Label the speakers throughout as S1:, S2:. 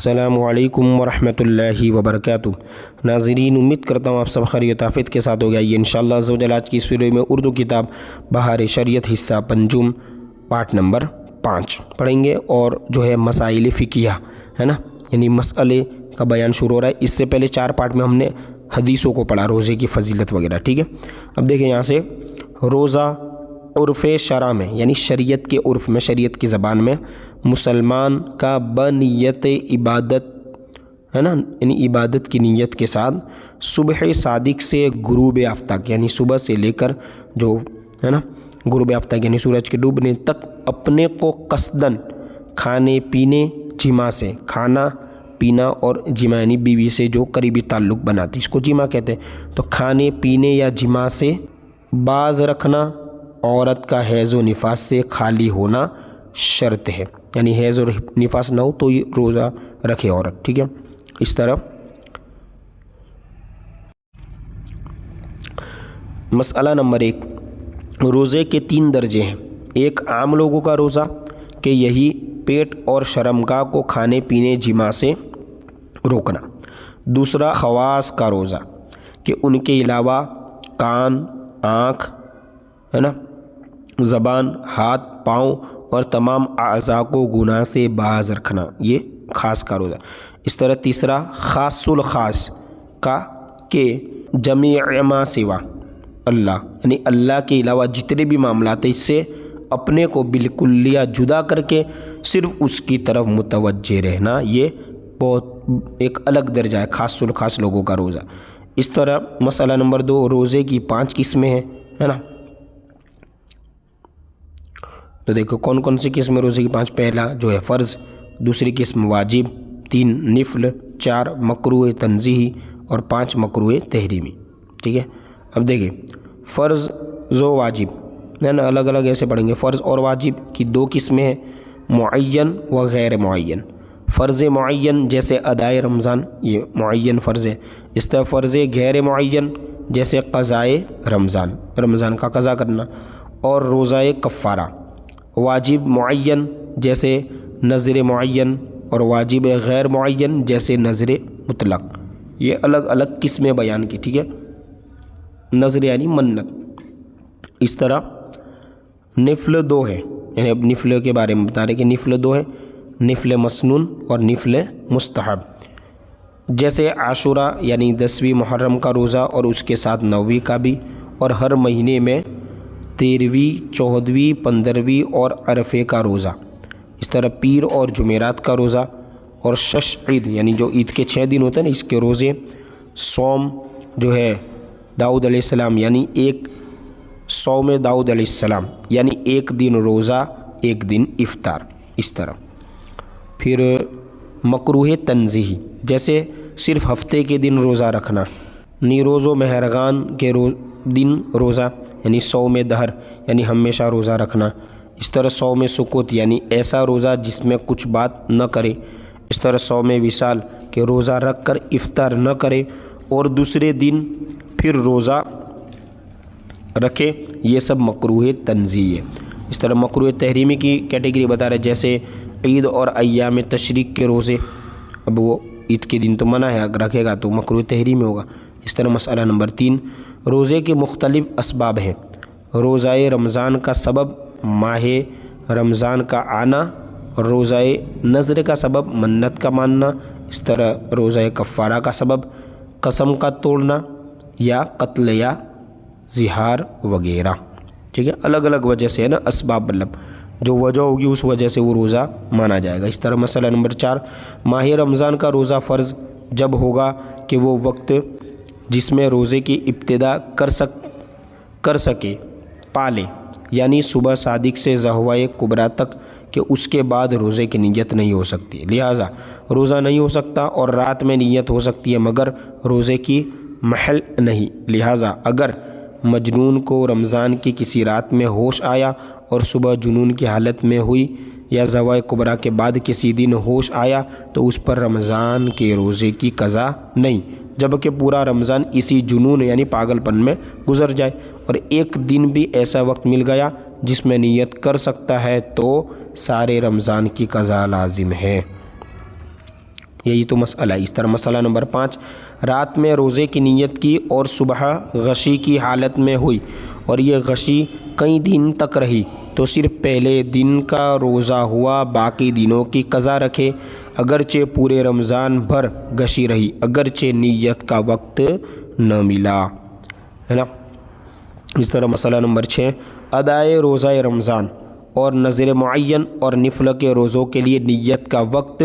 S1: السلام علیکم ورحمۃ اللہ وبرکاتہ۔ ناظرین، امید کرتا ہوں آپ سب خیریت آفیت کے ساتھ ہو گیا۔ یہ انشاءاللہ عز و جل آج کی اس ویڈیو میں اردو کتاب بہار شریعت حصہ پنجم پارٹ نمبر 5 پڑھیں گے، اور جو ہے مسائل فقہیہ ہے نا، یعنی مسئلے کا بیان شروع ہو رہا ہے۔ اس سے پہلے 4 پارٹ میں ہم نے حدیثوں کو پڑھا، روزے کی فضیلت وغیرہ، ٹھیک ہے۔ اب دیکھیں یہاں سے، روزہ عرف شرع میں یعنی شریعت کے عرف میں، شریعت کی زبان میں، مسلمان کا بنیت عبادت ہے نا، یعنی عبادت کی نیت کے ساتھ صبح صادق سے غروب آفتاب یعنی صبح سے لے کر جو ہے نا غروب آفتاب یعنی سورج کے ڈوبنے تک اپنے کو قصدن کھانے پینے جماع سے، کھانا پینا اور جماع یعنی بیوی سے جو قریبی تعلق بناتی، اس کو جماع کہتے ہیں۔ تو کھانے پینے یا جماع سے باز رکھنا، عورت کا حیض و نفاس سے خالی ہونا شرط ہے، یعنی حیض اور نفاس نہ ہو تو یہ روزہ رکھے عورت، ٹھیک ہے۔ اس طرح مسئلہ نمبر 1، روزے کے 3 درجے ہیں۔ ایک عام لوگوں کا روزہ کہ یہی پیٹ اور شرمگاہ کو کھانے پینے جماع سے روکنا۔ دوسرا خواص کا روزہ کہ ان کے علاوہ کان، آنکھ ہے نا، زبان، ہاتھ، پاؤں اور تمام اعضاء کو گناہ سے باز رکھنا، یہ خاص کا روزہ۔ اس طرح تیسرا خاص الخاص کا کہ جمیع ما سوا اللہ یعنی اللہ کے علاوہ جتنے بھی معاملات ہیں اس سے اپنے کو بالکلیہ جدا کر کے صرف اس کی طرف متوجہ رہنا، یہ بہت ایک الگ درجہ ہے، خاص الخاص لوگوں کا روزہ۔ اس طرح مسئلہ نمبر 2، روزے کی 5 قسمیں ہیں، ہے نا۔ تو دیکھو کون کون سی قسم روزے کی 5۔ پہلا جو ہے فرض، دوسری قسم واجب، 3 نفل، 4 مکروہ تنزیہی اور 5 مکروہ تحریمی، ٹھیک ہے۔ اب دیکھیں فرض و واجب ہے نا، الگ الگ ایسے پڑھیں گے۔ فرض اور واجب کی 2 قسمیں ہیں، معین و غیر معین۔ فرض معین جیسے ادائے رمضان، یہ معین فرض ہے۔ اس طرح فرض غیر معین جیسے قضائے رمضان، رمضان کا قضا کرنا اور روزہ کفارہ۔ واجب معین جیسے نذر معین اور واجب غیر معین جیسے نذر مطلق، یہ الگ الگ قسمیں بیان کی، ٹھیک ہے۔ نذر یعنی منت۔ اس طرح نفل 2 ہے، یعنی اب نفل کے بارے میں بتا رہے کہ نفل 2 ہے، نفل مسنون اور نفل مستحب۔ جیسے عاشورہ یعنی 10ویں محرم کا روزہ اور اس کے ساتھ 9ویں کا بھی، اور ہر مہینے میں 13ویں، 14ویں، 15ویں اور عرفے کا روزہ۔ اس طرح پیر اور جمعرات کا روزہ، اور شش عید یعنی جو عید کے 6 دن ہوتے ہیں نا اس کے روزے۔ صوم جو ہے داؤد علیہ السلام یعنی ایک صوم داؤد علیہ السلام یعنی 1 دن روزہ 1 دن افطار۔ اس طرح پھر مکروہ تنزیہی جیسے صرف ہفتے کے دن روزہ رکھنا، نیروز و مہرگان کے دن روزہ یعنی صوم دہر یعنی ہمیشہ روزہ رکھنا۔ اس طرح صوم سکوت یعنی ایسا روزہ جس میں کچھ بات نہ کرے۔ اس طرح صوم وصال کہ روزہ رکھ کر افطار نہ کرے اور دوسرے دن پھر روزہ رکھے، یہ سب مکروہ تنزیہی ہے۔ اس طرح مکروہ تحریمی کی کیٹیگری بتا رہے، جیسے عید اور ایام تشریق کے روزے، اب وہ عید کے دن تو منع ہے، اگر رکھے گا تو مکروہ تحریمی ہوگا۔ اس طرح مسئلہ نمبر 3، روزے کے مختلف اسباب ہیں۔ روزہ رمضان کا سبب ماہ رمضان کا آنا، اور روزہ نذر کا سبب منت کا ماننا۔ اس طرح روزہ کفارہ کا سبب قسم کا توڑنا یا قتل یا زہار وغیرہ، ٹھیک ہے۔ الگ الگ وجہ سے ہے نا، اسباب مطلب جو وجہ ہوگی اس وجہ سے وہ روزہ مانا جائے گا۔ اس طرح مسئلہ نمبر 4، ماہ رمضان کا روزہ فرض جب ہوگا کہ وہ وقت جس میں روزے کی ابتدا کر سکے پالے، یعنی صبح صادق سے ضحوہ کبریٰ تک، کہ اس کے بعد روزے کی نیت نہیں ہو سکتی، لہٰذا روزہ نہیں ہو سکتا، اور رات میں نیت ہو سکتی ہے مگر روزے کی محل نہیں۔ لہٰذا اگر مجنون کو رمضان کی کسی رات میں ہوش آیا اور صبح جنون کی حالت میں ہوئی، یا ضحوہ کبریٰ کے بعد کسی دن ہوش آیا، تو اس پر رمضان کے روزے کی قضا نہیں، جبکہ پورا رمضان اسی جنون یعنی پاگل پن میں گزر جائے، اور 1 دن بھی ایسا وقت مل گیا جس میں نیت کر سکتا ہے تو سارے رمضان کی قضا لازم ہے۔ یہی تو مسئلہ ہے۔ اس طرح مسئلہ نمبر 5، رات میں روزے کی نیت کی اور صبح غشی کی حالت میں ہوئی اور یہ غشی کئی دن تک رہی تو صرف پہلے دن کا روزہ ہوا، باقی دنوں کی قضا رکھے، اگرچہ پورے رمضان بھر غشی رہی، اگرچہ نیت کا وقت نہ ملا، ہے نا۔ اس طرح مسئلہ نمبر 6، ادائے روزہ رمضان اور نظر معین اور نفل کے روزوں کے لیے نیت کا وقت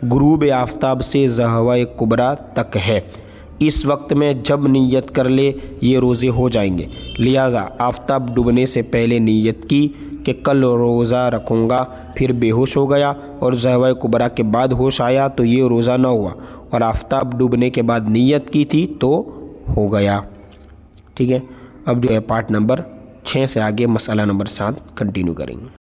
S1: غروب آفتاب سے ظہوہ کبریٰ تک ہے۔ اس وقت میں جب نیت کر لے یہ روزے ہو جائیں گے، لہٰذا آفتاب ڈوبنے سے پہلے نیت کی کہ کل روزہ رکھوں گا، پھر بے ہوش ہو گیا اور ظہوہ کبریٰ کے بعد ہوش آیا تو یہ روزہ نہ ہوا، اور آفتاب ڈوبنے کے بعد نیت کی تھی تو ہو گیا، ٹھیک ہے۔ اب جو ہے پارٹ نمبر 6 سے آگے مسئلہ نمبر 7 کنٹینیو کریں گے۔